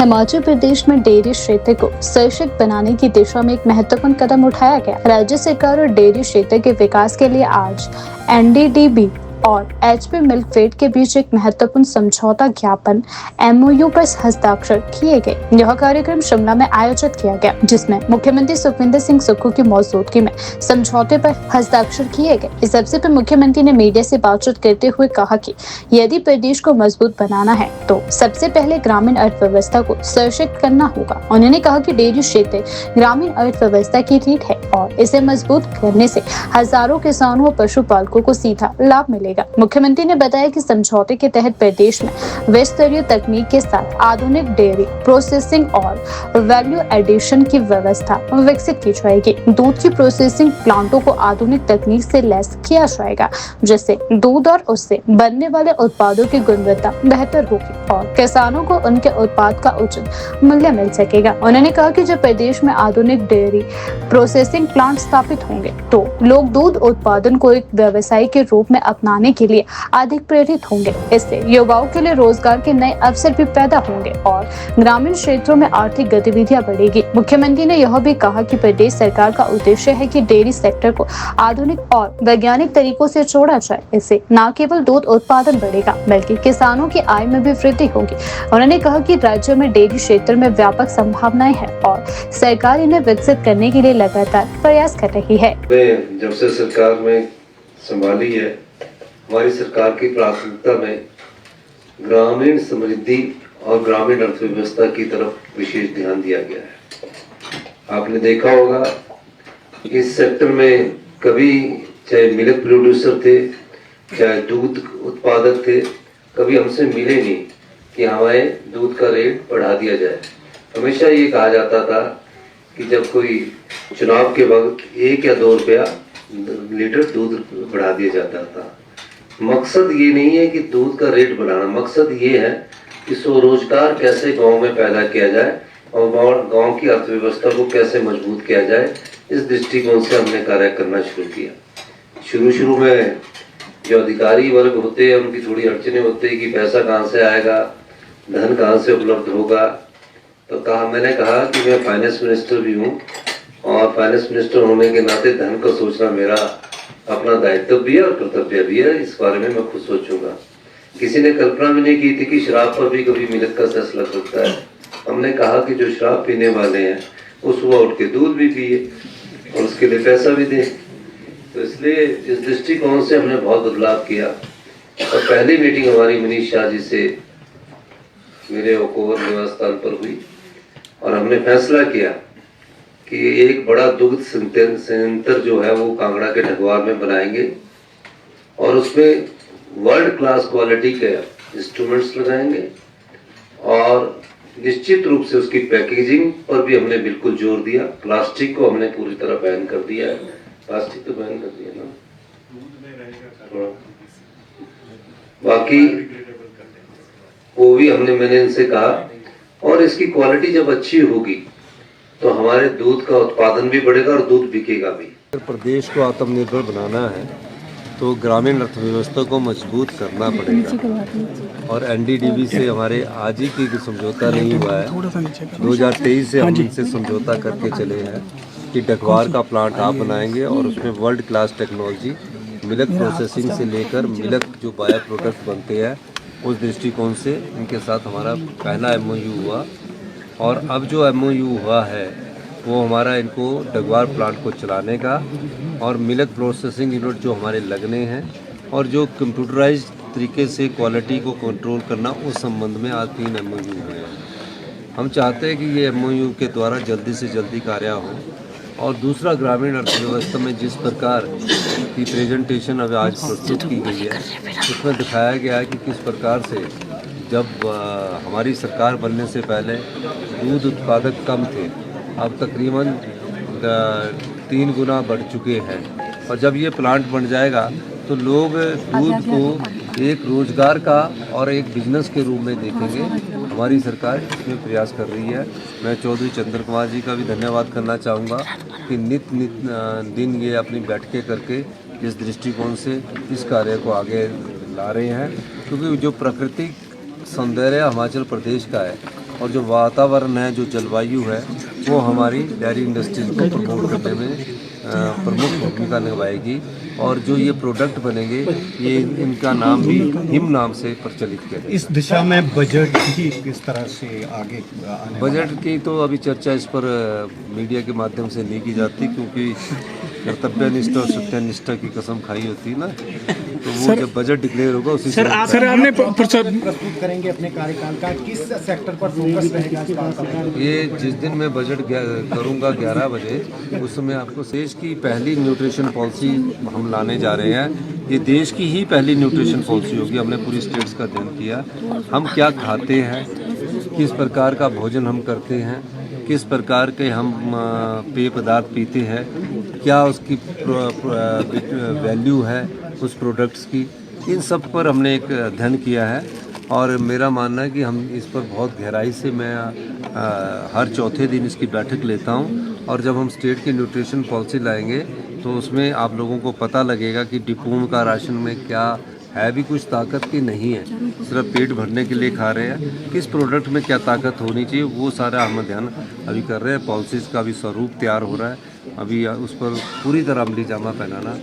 हिमाचल प्रदेश में डेयरी क्षेत्र को सशक्त बनाने की दिशा में एक महत्वपूर्ण कदम उठाया गया। राज्य सरकार और डेयरी क्षेत्र के विकास के लिए आज एनडीडीबी और एचपी मिल्कफेड के बीच एक महत्वपूर्ण समझौता ज्ञापन एमओयू पर हस्ताक्षर किए गए। यह कार्यक्रम शिमला में आयोजित किया गया, जिसमें मुख्यमंत्री सुखविंदर सिंह सुक्खू की मौजूदगी में समझौते पर हस्ताक्षर किए गए। इस अवसर पर मुख्यमंत्री ने मीडिया से बातचीत करते हुए कहा कि यदि प्रदेश को मजबूत बनाना है तो सबसे पहले ग्रामीण अर्थव्यवस्था को सशक्त करना होगा। उन्होंने कहा कि डेयरी क्षेत्र ग्रामीण अर्थव्यवस्था की रीढ़ है और इसे मजबूत करने से हजारों किसानों और पशुपालकों को सीधा लाभ मिलेगा। मुख्यमंत्री ने बताया कि समझौते के तहत प्रदेश में विस्तरीय तकनीक के साथ आधुनिक डेयरी प्रोसेसिंग और वैल्यू एडिशन की व्यवस्था विकसित की जाएगी। दूध की प्रोसेसिंग प्लांटों को आधुनिक तकनीक से लैस किया जाएगा, जिससे दूध और उससे बनने वाले उत्पादों की गुणवत्ता बेहतर होगी और किसानों को उनके उत्पाद का उचित मूल्य मिल सकेगा। उन्होंने कहा कि जब प्रदेश में आधुनिक डेयरी प्रोसेसिंग प्लांट स्थापित होंगे तो लोग दूध उत्पादन को एक व्यवसाय के रूप में अपनाने के लिए अधिक प्रेरित होंगे। इससे युवाओं के लिए रोजगार के नए अवसर भी पैदा होंगे और ग्रामीण क्षेत्रों में आर्थिक गतिविधियां बढ़ेगी। मुख्यमंत्री ने यह भी कहा कि प्रदेश सरकार का उद्देश्य है कि डेयरी सेक्टर को आधुनिक और वैज्ञानिक तरीकों से जोड़ा जाए। इससे न केवल दूध उत्पादन बढ़ेगा बल्कि किसानों की आय में भी वृद्धि होगी। उन्होंने कहा कि राज्य में डेयरी क्षेत्र में व्यापक संभावनाएं हैं और सरकार इन्हें विकसित करने के लिए लगातार प्रयास कर रही है। जब से सरकार में संभाली है, हमारी सरकार की प्राथमिकता में ग्रामीण समृद्धि और ग्रामीण अर्थव्यवस्था की तरफ विशेष ध्यान दिया गया है। आपने देखा होगा इस सेक्टर में कभी चाहे मिल्क प्रोड्यूसर थे, चाहे दूध उत्पादक थे, कभी हमसे मिले नहीं कि हमारे दूध का रेट बढ़ा दिया जाए। हमेशा ये कहा जाता था कि जब कोई चुनाव के वक्त 1 या 2 रुपया लीटर दूध बढ़ा दिया जाता था। मकसद ये नहीं है कि दूध का रेट बढ़ाना, मकसद ये है कि स्वरोजगार कैसे गांव में पैदा किया जाए और गांव की अर्थव्यवस्था को कैसे मजबूत किया जाए। इस दृष्टिकोण से हमने कार्य करना शुरू किया। शुरू में जो अधिकारी वर्ग होते हैं उनकी थोड़ी अड़चने होती है कि पैसा कहाँ से आएगा, धन कहाँ से उपलब्ध होगा। तो मैंने कहा कि मैं फाइनेंस मिनिस्टर भी हूँ और फाइनेंस मिनिस्टर होने के नाते धन को सोचना मेरा अपना दायित्व भी है और कर्तव्य भी है। इस बारे में मैं खुद सोचूंगा। किसी ने कल्पना भी नहीं की थी कि शराब पर भी कभी मिल्क का सेस लग सकता है। हमने कहा कि जो शराब पीने वाले हैं वो सुबह उठ के दूध भी पिए और उसके लिए पैसा भी दे। तो इसलिए इस दृष्टिकोण से हमने बहुत बदलाव किया। और पहली मीटिंग हमारी मनीष शाह जी से मेरे ओकोवर निवास स्थान पर हुई और हमने फैसला किया कि एक बड़ा दुग्ध संयंत्र जो है वो कांगड़ा के ढगवार में बनाएंगे और उसमें वर्ल्ड क्लास क्वालिटी के इंस्ट्रूमेंट्स लगाएंगे और निश्चित रूप से उसकी पैकेजिंग पर भी हमने बिल्कुल जोर दिया। प्लास्टिक को हमने पूरी तरह बैन कर दिया है। प्लास्टिक तो बैन कर दिया ना, बाकी वो भी मैंने इनसे कहा। और इसकी क्वालिटी जब अच्छी होगी तो हमारे दूध का उत्पादन भी बढ़ेगा और दूध बिकेगा भी। प्रदेश को आत्मनिर्भर बनाना है तो ग्रामीण अर्थव्यवस्था को मजबूत करना पड़ेगा और एनडीडीबी से हमारे आज ही की समझौता नहीं हुआ है। 2023 से हम इनसे समझौता करके चले हैं कि ढगवार का प्लांट आप बनाएंगे और उसमें world class technology milk processing से लेकर मिल्क जो बायो प्रोडक्ट बनते हैं उस दृष्टिकोण से इनके साथ हमारा पहला एमओयू हुआ। और अब जो एमओयू हुआ है वो हमारा इनको ढगवार प्लांट को चलाने का और मिल्क प्रोसेसिंग यूनिट जो हमारे लगने हैं और जो कंप्यूटराइज्ड तरीके से क्वालिटी को कंट्रोल करना, उस संबंध में आज 3 एमओयू हुए हैं। हम चाहते हैं कि ये एमओयू के द्वारा जल्दी से जल्दी कार्य हो। और दूसरा, ग्रामीण अर्थव्यवस्था में जिस प्रकार की प्रेजेंटेशन अब आज प्रस्तुत की गई है उसमें दिखाया गया है कि किस प्रकार से जब हमारी सरकार बनने से पहले दूध उत्पादक कम थे, अब तकरीबन 3 गुना बढ़ चुके हैं। और जब ये प्लांट बन जाएगा तो लोग दूध को एक रोज़गार का और एक बिजनेस के रूप में देखेंगे। हमारी सरकार इसमें प्रयास कर रही है। मैं चौधरी चंद्र कुमार जी का भी धन्यवाद करना चाहूँगा कि नित दिन ये अपनी बैठकें करके जिस दृष्टिकोण से इस कार्य को आगे ला रहे हैं, क्योंकि जो प्राकृतिक सौंदर्य हिमाचल प्रदेश का है और जो वातावरण है, जो जलवायु है, वो हमारी डेयरी इंडस्ट्रीज को प्रमोट करने में प्रमुख भूमिका निभाएगी। और जो ये प्रोडक्ट बनेंगे, ये इनका नाम भी हिम नाम से प्रचलित किया जाएगा। इस दिशा में बजट की किस तरह से आगे आने बजट की तो अभी चर्चा इस पर मीडिया के माध्यम से नहीं की जाती, क्योंकि कर्तव्यनिष्ठा और सत्यनिष्ठा की कसम खाई होती है ना, तो वो जब बजट डिक्लेयर होगा उसी सर आपने प्रस्तुत करेंगे अपने कार्यकाल का, किस सेक्टर पर फोकस रहेगा इस बार का? ये जिस दिन मैं बजट करूंगा 11 बजे, उस समय आपको देश की पहली न्यूट्रिशन पॉलिसी हम लाने जा रहे हैं। ये देश की ही पहली न्यूट्रिशन पॉलिसी होगी। हमने पूरी स्टेट्स का अध्ययन किया, हम क्या खाते हैं, किस प्रकार का भोजन हम करते हैं, किस प्रकार के हम पेय पदार्थ पीते हैं, क्या उसकी वैल्यू है उस प्रोडक्ट्स की, इन सब पर हमने एक अध्ययन किया है। और मेरा मानना है कि हम इस पर बहुत गहराई से मैं हर चौथे दिन इसकी बैठक लेता हूं। और जब हम स्टेट की न्यूट्रिशन पॉलिसी लाएंगे तो उसमें आप लोगों को पता लगेगा कि डिपोन का राशन में क्या है, भी कुछ ताकत की नहीं है, सिर्फ पेट भरने के लिए खा रहे हैं। किस प्रोडक्ट में क्या ताकत होनी चाहिए, वो सारा हम अध्ययन अभी कर रहे हैं। पॉलिसीज़ का भी स्वरूप तैयार हो रहा है, अभी उस पर पूरी तरह अमली जामा पहनाना